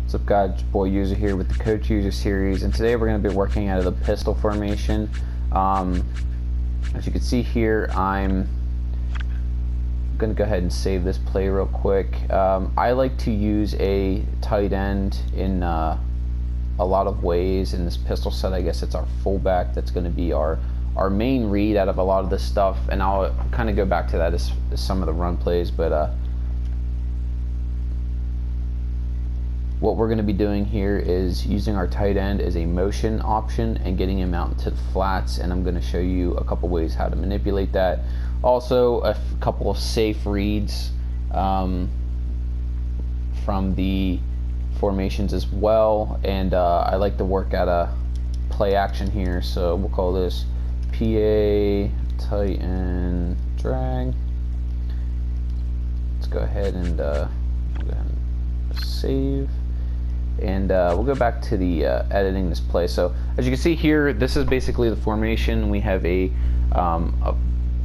What's up guys, boy user here with the coach user series, and today we're going to be working out of the pistol formation. As you can see here, I'm going to go ahead and save this play real quick. I like to use a tight end in a lot of ways. In this pistol set, I guess it's our fullback that's going to be our main read out of a lot of this stuff, and I'll kind of go back to that as some of the run plays, but what we're going to be doing here is using our tight end as a motion option and getting him out into the flats, and I'm going to show you a couple ways how to manipulate that. Also a couple of safe reads from the formations as well, and I like to work at a play action here, so we'll call this PA tight end drag. Let's go ahead and save. And we'll go back to the editing this play. So as you can see here, this is basically the formation. We have a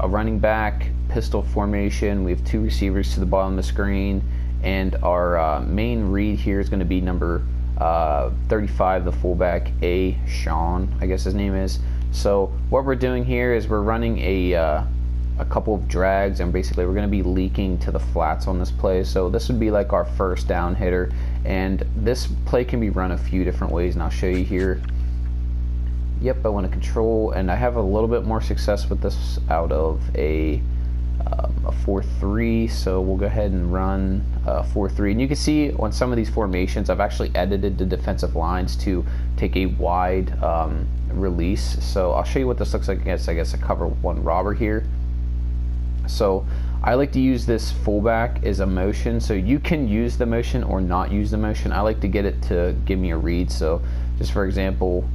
running back pistol formation. We have two receivers to the bottom of the screen, and our main read here is going to be number 35, the fullback, Sean, I guess his name is. So what we're doing here is we're running a couple of drags, and basically we're going to be leaking to the flats on this play. So this would be like our first down hitter, and this play can be run a few different ways, and I'll show you here. Yep, I want to control, and I have a little bit more success with this out of a 4-3, so we'll go ahead and run 4-3. And you can see on some of these formations I've actually edited the defensive lines to take a wide release. So I'll show you what this looks like against, I guess, a cover one robber here. So I like to use this fullback as a motion, so you can use the motion or not use the motion. I like to get it to give me a read. So just for example,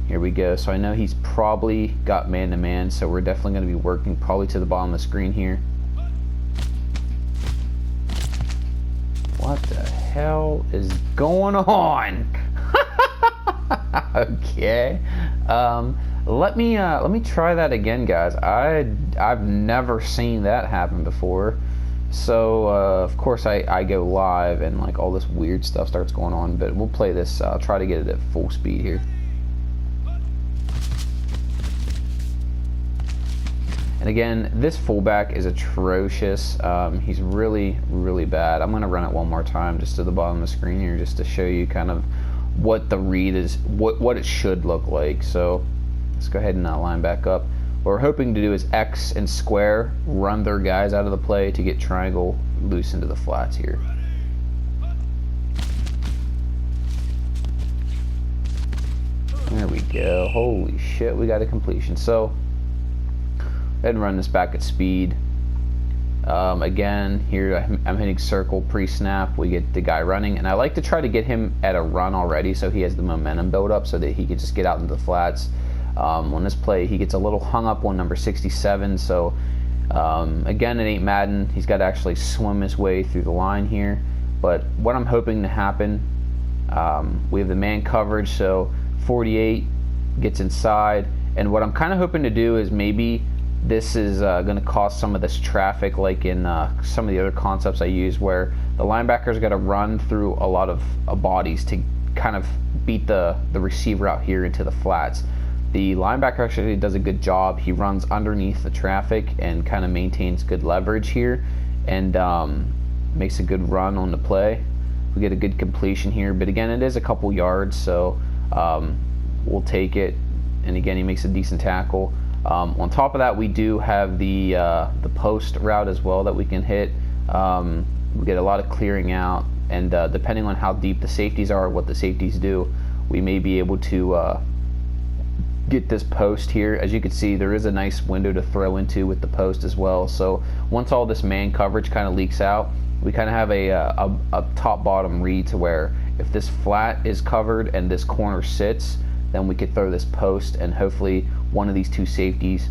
here we go. So I know he's probably got man-to-man, so we're definitely going to be working probably to the bottom of the screen here. What the hell is going on? Okay. Let me try that again, guys. I've never seen that happen before. So of course I go live and like all this weird stuff starts going on, but we'll play this. I'll try to get it at full speed here. And again, this fullback is atrocious. He's really, really bad. I'm gonna run it one more time just to the bottom of the screen here, just to show you kind of what the read is, what it should look like. So let's go ahead and line back up. What we're hoping to do is X and square run their guys out of the play to get triangle loose into the flats here. There we go. Holy shit, we got a completion. So go ahead and run this back at speed. Again, here I'm hitting circle pre-snap. We get the guy running, and I like to try to get him at a run already so he has the momentum build up so that he can just get out into the flats. On this play, he gets a little hung up on number 67, so again, it ain't Madden. He's got to actually swim his way through the line here. But what I'm hoping to happen, we have the man coverage, so 48 gets inside, and what I'm kind of hoping to do is maybe this is going to cause some of this traffic, like in some of the other concepts I use, where the linebacker's got to run through a lot of bodies to kind of beat the receiver out here into the flats. The linebacker actually does a good job. He runs underneath the traffic and kind of maintains good leverage here, and makes a good run on the play. We get a good completion here, but again, it is a couple yards, so we'll take it. And again, he makes a decent tackle. On top of that, we do have the post route as well that we can hit. We get a lot of clearing out, and depending on how deep the safeties are, what the safeties do, we may be able to get this post here. As you can see, there is a nice window to throw into with the post as well. So once all this man coverage kind of leaks out, we kind of have a top-bottom read to where if this flat is covered and this corner sits, then we could throw this post, and hopefully one of these two safeties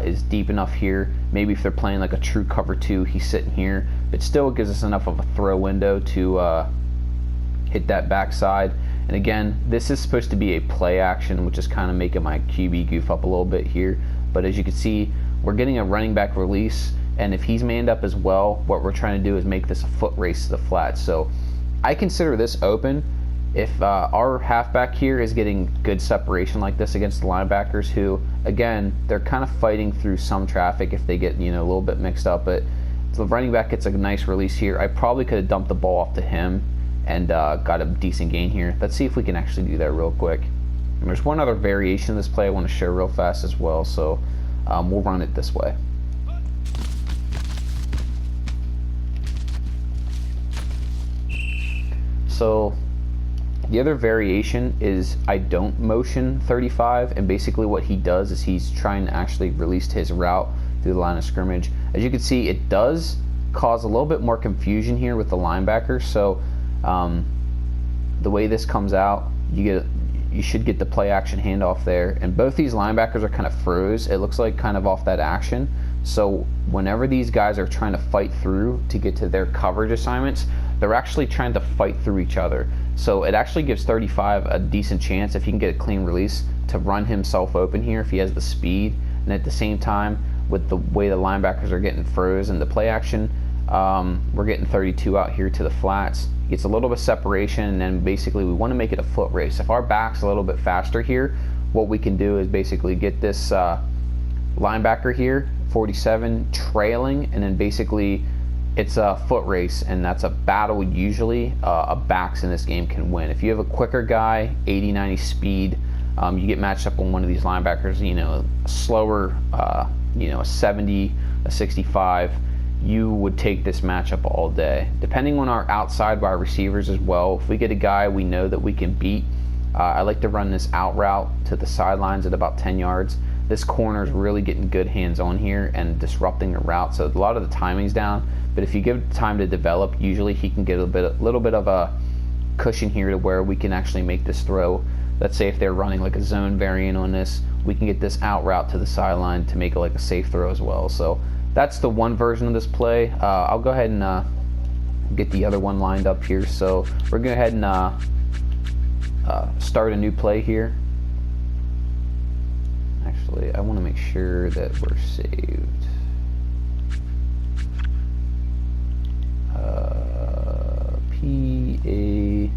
is deep enough here. Maybe if they're playing like a true cover 2, he's sitting here. It still gives us enough of a throw window to hit that backside. And again, this is supposed to be a play action, which is kind of making my QB goof up a little bit here. But as you can see, we're getting a running back release, and if he's manned up as well, what we're trying to do is make this a foot race to the flat. So I consider this open. If our halfback here is getting good separation like this against the linebackers, who, again, they're kind of fighting through some traffic if they get, a little bit mixed up, but the running back gets a nice release here. I probably could have dumped the ball off to him and got a decent gain here. Let's see if we can actually do that real quick. And there's one other variation of this play I want to show real fast as well, so we'll run it this way. So the other variation is I don't motion 35, and basically what he does is he's trying to actually release his route through the line of scrimmage. As you can see, it does cause a little bit more confusion here with the linebackers. So the way this comes out, you should get the play action handoff there, and both these linebackers are kind of froze. It looks like kind of off that action. So whenever these guys are trying to fight through to get to their coverage assignments, they're actually trying to fight through each other. So it actually gives 35 a decent chance, if he can get a clean release, to run himself open here if he has the speed. And at the same time, with the way the linebackers are getting froze in the play action, we're getting 32 out here to the flats. Gets a little bit of separation, and then basically we want to make it a foot race. If our back's a little bit faster here, what we can do is basically get this linebacker here, 47, trailing, and then basically it's a foot race, and that's a battle usually a backs in this game can win. If you have a quicker guy, 80, 90 speed, you get matched up on one of these linebackers, a slower, a 70, a 65, you would take this matchup all day. Depending on our outside wide receivers as well, if we get a guy we know that we can beat, I like to run this out route to the sidelines at about 10 yards. This corner is really getting good hands on here and disrupting the route, so a lot of the timing's down, but if you give it time to develop, usually he can get a little bit of a cushion here to where we can actually make this throw. Let's say if they're running like a zone variant on this, we can get this out route to the sideline to make it like a safe throw as well. So that's the one version of this play. I'll go ahead and get the other one lined up here. So we're going to go ahead and start a new play here. Actually, I want to make sure that we're saved. PA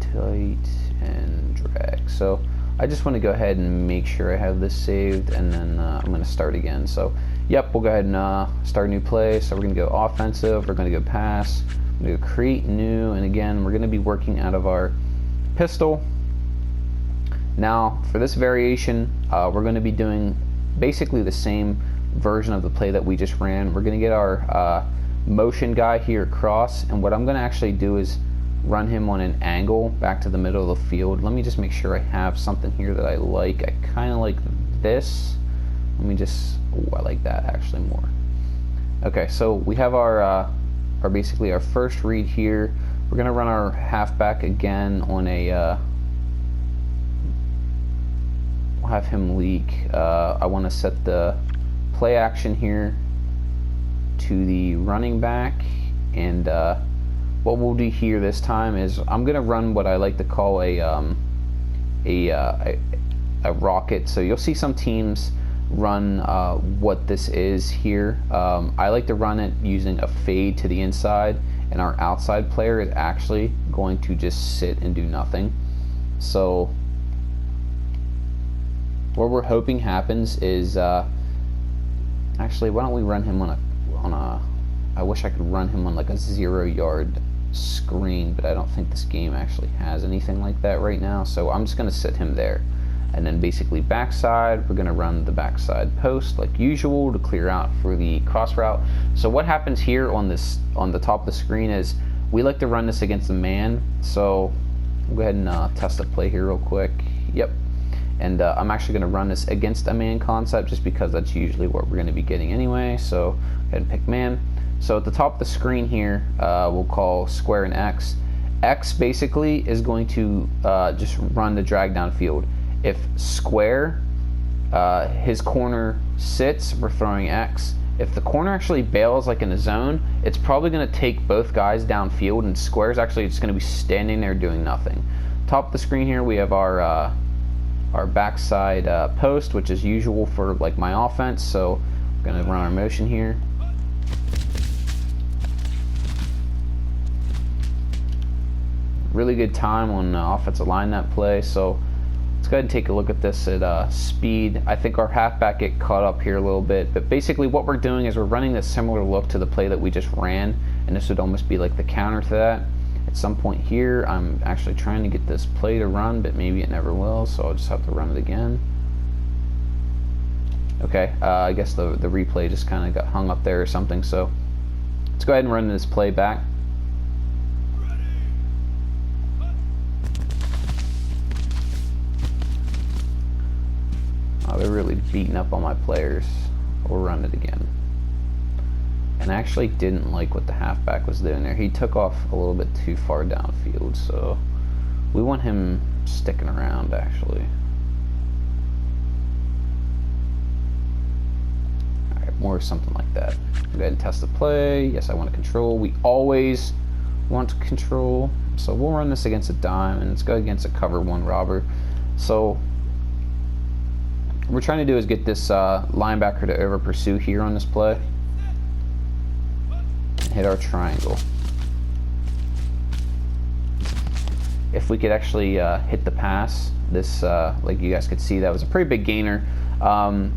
tight and drag. So I just want to go ahead and make sure I have this saved, and then I'm going to start again. So yep, we'll go ahead and start a new play. So we're going to go offensive, we're going to go pass, we're going to go create new, and again we're going to be working out of our pistol. Now for this variation, we're going to be doing basically the same version of the play that we just ran. We're going to get our motion guy here across, and what I'm going to actually do is run him on an angle back to the middle of the field. Let me just make sure I have something here that I like. I kind of like this. Let me just, I like that actually more. Okay, so we have our basically our first read here. We're going to run our halfback again on a we'll have him leak. I want to set the play action here to the running back, and what we'll do here this time is I'm going to run what I like to call a rocket. So you'll see some teams run what this is here. I like to run it using a fade to the inside, and our outside player is actually going to just sit and do nothing. So what we're hoping happens is actually, why don't we run him on a I wish I could run him on like a 0-yard screen, but I don't think this game actually has anything like that right now. So I'm just going to sit him there, and then basically backside, we're going to run the backside post like usual to clear out for the cross route. So what happens here on the top of the screen is we like to run this against the man. So we'll go ahead and test the play here real quick. Yep. And I'm actually going to run this against a man concept just because that's usually what we're going to be getting anyway. So go ahead and pick man. So at the top of the screen here, we'll call square and X. X basically is going to just run the drag down field. If square, his corner sits, we're throwing X. If the corner actually bails like in a zone, it's probably going to take both guys downfield, and square is actually just going to be standing there doing nothing. Top of the screen here, we have our backside post, which is usual for like my offense. So we're going to run our motion here. really good time on the offensive line that play. So let's go ahead and take a look at this at speed. I think our halfback get caught up here a little bit, but basically what we're doing is we're running this similar look to the play that we just ran, and this would almost be like the counter to that. At some point here, I'm actually trying to get this play to run, but maybe it never will, so I'll just have to run it again. Okay, I guess the replay just kind of got hung up there or something, so let's go ahead and run this play back. Oh, they're really beating up on my players. We'll run it again. And I actually didn't like what the halfback was doing there. He took off a little bit too far downfield, so we want him sticking around, actually. Alright, more something like that. Go ahead and test the play. Yes, I want to control. We always want to control. So we'll run this against a dime, and let's go against a cover one robber. So what we're trying to do is get this linebacker to over pursue here on this play. Hit our triangle. If we could actually hit the pass, this like you guys could see, that was a pretty big gainer.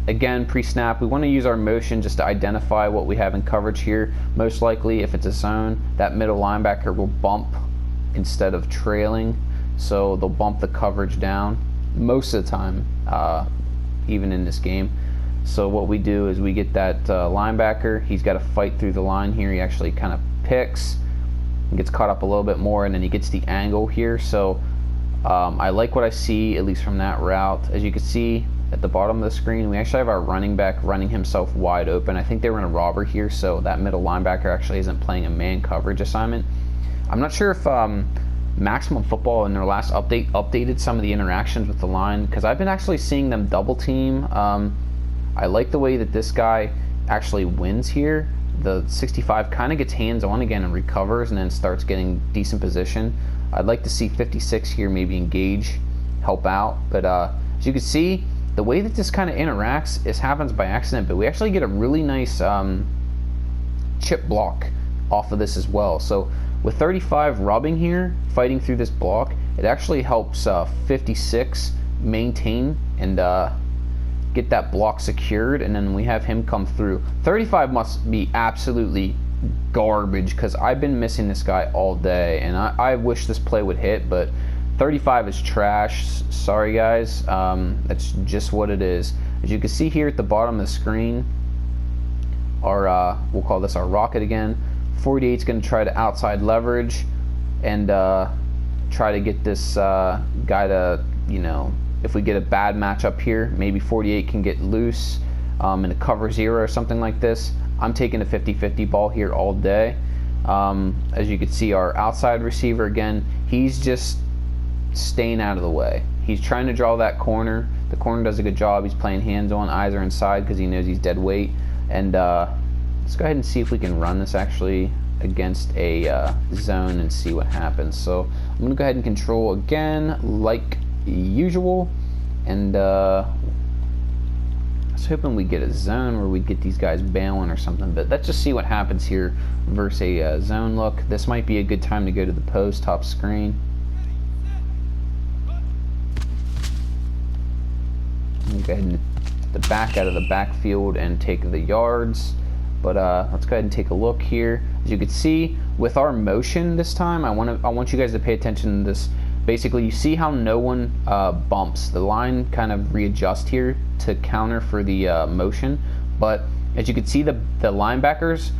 Again, pre-snap, we want to use our motion just to identify what we have in coverage here. Most likely, if it's a zone, that middle linebacker will bump instead of trailing, so they'll bump the coverage down most of the time, even in this game. So what we do is we get that linebacker. He's got to fight through the line here. He actually kind of picks and gets caught up a little bit more, and then he gets the angle here. So I like what I see, at least from that route. As you can see at the bottom of the screen, we actually have our running back running himself wide open. I think they were in a robber here, so that middle linebacker actually isn't playing a man coverage assignment. I'm not sure if Maximum Football in their last update updated some of the interactions with the line, because I've been actually seeing them double team. I like the way that this guy actually wins here. The 65 kind of gets hands on again and recovers, and then starts getting decent position. I'd like to see 56 here maybe engage, help out, but as you can see, the way that this kind of interacts, it happens by accident, but we actually get a really nice chip block off of this as well. So with 35 rubbing here, fighting through this block, it actually helps 56 maintain and get that block secured, and then we have him come through. 35 must be absolutely garbage, because I've been missing this guy all day, and I wish this play would hit, but 35 is trash. Sorry guys, that's just what it is. As you can see here at the bottom of the screen, our we'll call this our rocket again. 48 is going to try to outside leverage and try to get this guy to, you know, if we get a bad matchup here, maybe 48 can get loose in a cover zero or something like this. I'm taking a 50-50 ball here all day. As you can see, our outside receiver, again, he's just staying out of the way. He's trying to draw that corner. The corner does a good job. He's playing hands-on. Eyes are inside because he knows he's dead weight. And let's go ahead and see if we can run this actually against a zone and see what happens. So I'm going to go ahead and control again like usual, and I was hoping we get a zone where we get these guys bailing or something, but let's just see what happens here versus a zone look. This might be a good time to go to the post top screen. Go ahead and get the back out of the backfield and take the yards, but let's go ahead and take a look here. As you can see, with our motion this time, I want you guys to pay attention to this. Basically, you see how no one bumps. The line kind of readjusts here to counter for the motion, but as you can see, the linebackers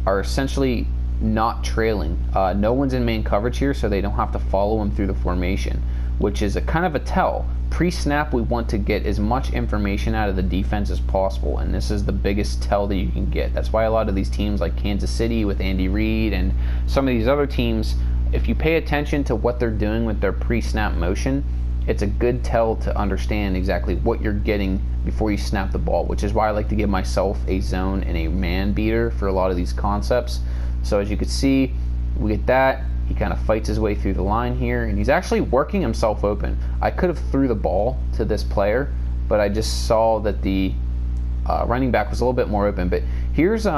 are essentially not trailing. No one's in man coverage here, so they don't have to follow him through the formation, which is a kind of a tell. Pre-snap, we want to get as much information out of the defense as possible, and this is the biggest tell that you can get. That's why a lot of these teams like Kansas City with Andy Reid and some of these other teams, if you pay attention to what they're doing with their pre-snap motion, it's a good tell to understand exactly what you're getting before you snap the ball, which is why I like to give myself a zone and a man beater for a lot of these concepts. So as you can see, we get that. He kind of fights his way through the line here, and he's actually working himself open. I could have threw the ball to this player, but I just saw that the running back was a little bit more open. But here's you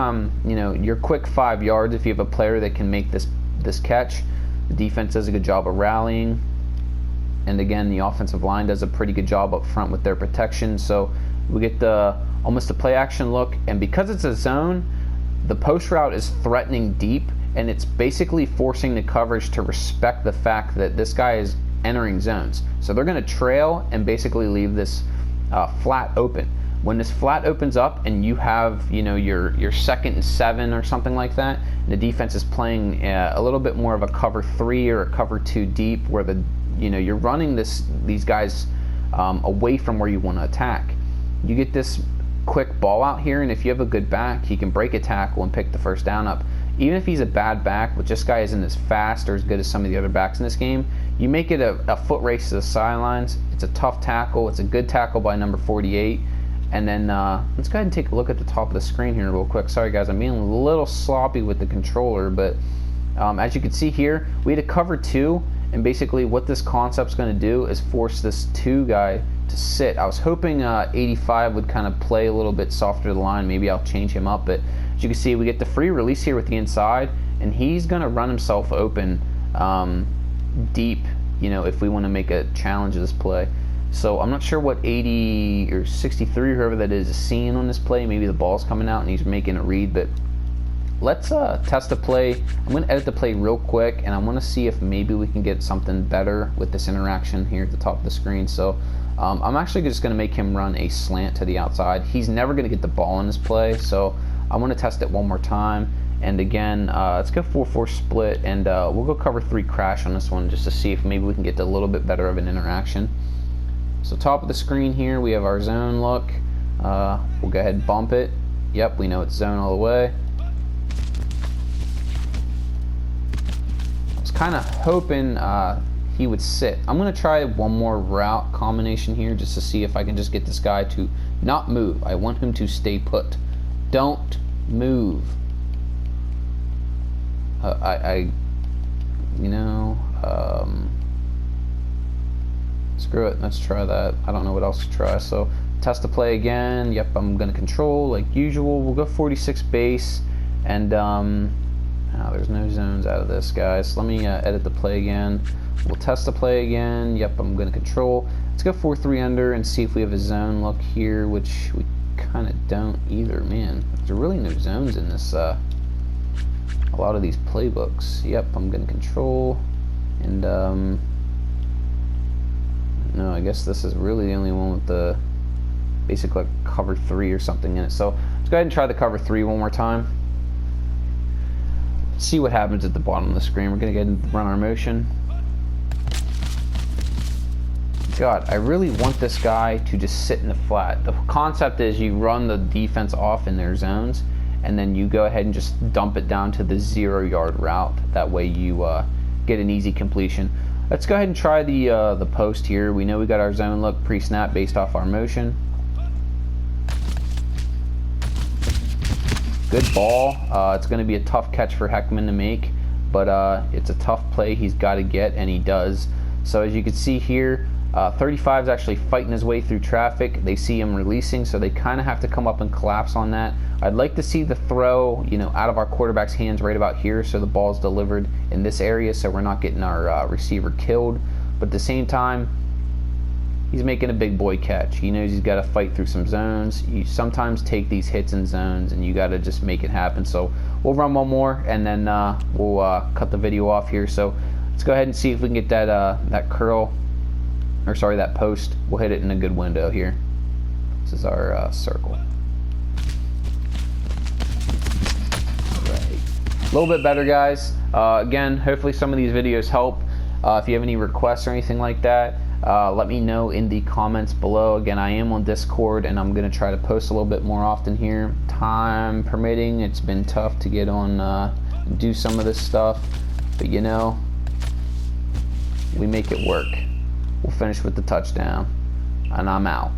know, your quick 5 yards if you have a player that can make this catch. The defense does a good job of rallying. And again, the offensive line does a pretty good job up front with their protection. So we get the almost a play action look. And because it's a zone, the post route is threatening deep, and it's basically forcing the coverage to respect the fact that this guy is entering zones. So they're going to trail and basically leave this flat open. When this flat opens up and you have, you know, your 2nd and 7 or something like that, and the defense is playing a little bit more of a cover 3 or a cover 2 deep, where you're running these guys away from where you want to attack. You get this quick ball out here, and if you have a good back, he can break a tackle and pick the first down up. Even if he's a bad back, but this guy isn't as fast or as good as some of the other backs in this game, you make it a foot race to the sidelines. It's a tough tackle. It's a good tackle by number 48. And then let's go ahead and take a look at the top of the screen here real quick. Sorry guys, I'm being a little sloppy with the controller, but as you can see here, we had a cover 2, and basically what this concept's going to do is force this 2 guy to sit. I was hoping 85 would kind of play a little bit softer to the line. Maybe I'll change him up, but as you can see, we get the free release here with the inside, and he's going to run himself open deep, you know, if we want to make a challenge of this play. So I'm not sure what 80 or 63 or whoever that is seeing on this play. Maybe the ball's coming out and he's making a read, but let's test the play. I'm going to edit the play real quick, and I want to see if maybe we can get something better with this interaction here at the top of the screen. So I'm actually just going to make him run a slant to the outside. He's never going to get the ball in this play, so I want to test it one more time. And again, let's go 4-4 split, and we'll go cover 3 crash on this one just to see if maybe we can get a little bit better of an interaction. So top of the screen here, we have our zone look. We'll go ahead and bump it. Yep, we know it's zone all the way. I was kind of hoping he would sit. I'm going to try one more route combination here just to see if I can just get this guy to not move. I want him to stay put. Don't move. Screw it, let's try that. I don't know what else to try. So test the play again. Yep, I'm gonna control like usual. We'll go 46 base, and there's no zones out of this, guys. Let me edit the play again. We'll test the play again. Yep, I'm gonna control. Let's go 4-3 under and see if we have a zone look here, which we kind of don't either. Man, there's really no zones in this. A lot of these playbooks. Yep, I'm gonna control, and no, I guess this is really the only one with the basic like cover 3 or something in it. So let's go ahead and try the cover 3 one more time. See what happens at the bottom of the screen. We're gonna go ahead and run our motion. God, I really want this guy to just sit in the flat. The concept is you run the defense off in their zones, and then you go ahead and just dump it down to the 0-yard route. That way you get an easy completion. Let's go ahead and try the post here. We know we got our zone look pre-snap based off our motion. Good ball. It's going to be a tough catch for Heckman to make, but it's a tough play he's got to get, and he does. So as you can see here, 35 is actually fighting his way through traffic. They see him releasing, so they kind of have to come up and collapse on that. I'd like to see the throw, you know, out of our quarterback's hands right about here, so the ball's delivered in this area, so we're not getting our receiver killed. But at the same time, he's making a big boy catch. He knows he's got to fight through some zones. You sometimes take these hits in zones, and you got to just make it happen. So we'll run one more, and then we'll cut the video off here. So let's go ahead and see if we can get that curl, or sorry, that post. We'll hit it in a good window here. This is our circle. A little bit better, guys. Again, hopefully some of these videos help. If you have any requests or anything like that, let me know in the comments below. Again, I am on Discord, and I'm going to try to post a little bit more often here. Time permitting, it's been tough to get on, do some of this stuff, but you know, we make it work. We'll finish with the touchdown, and I'm out.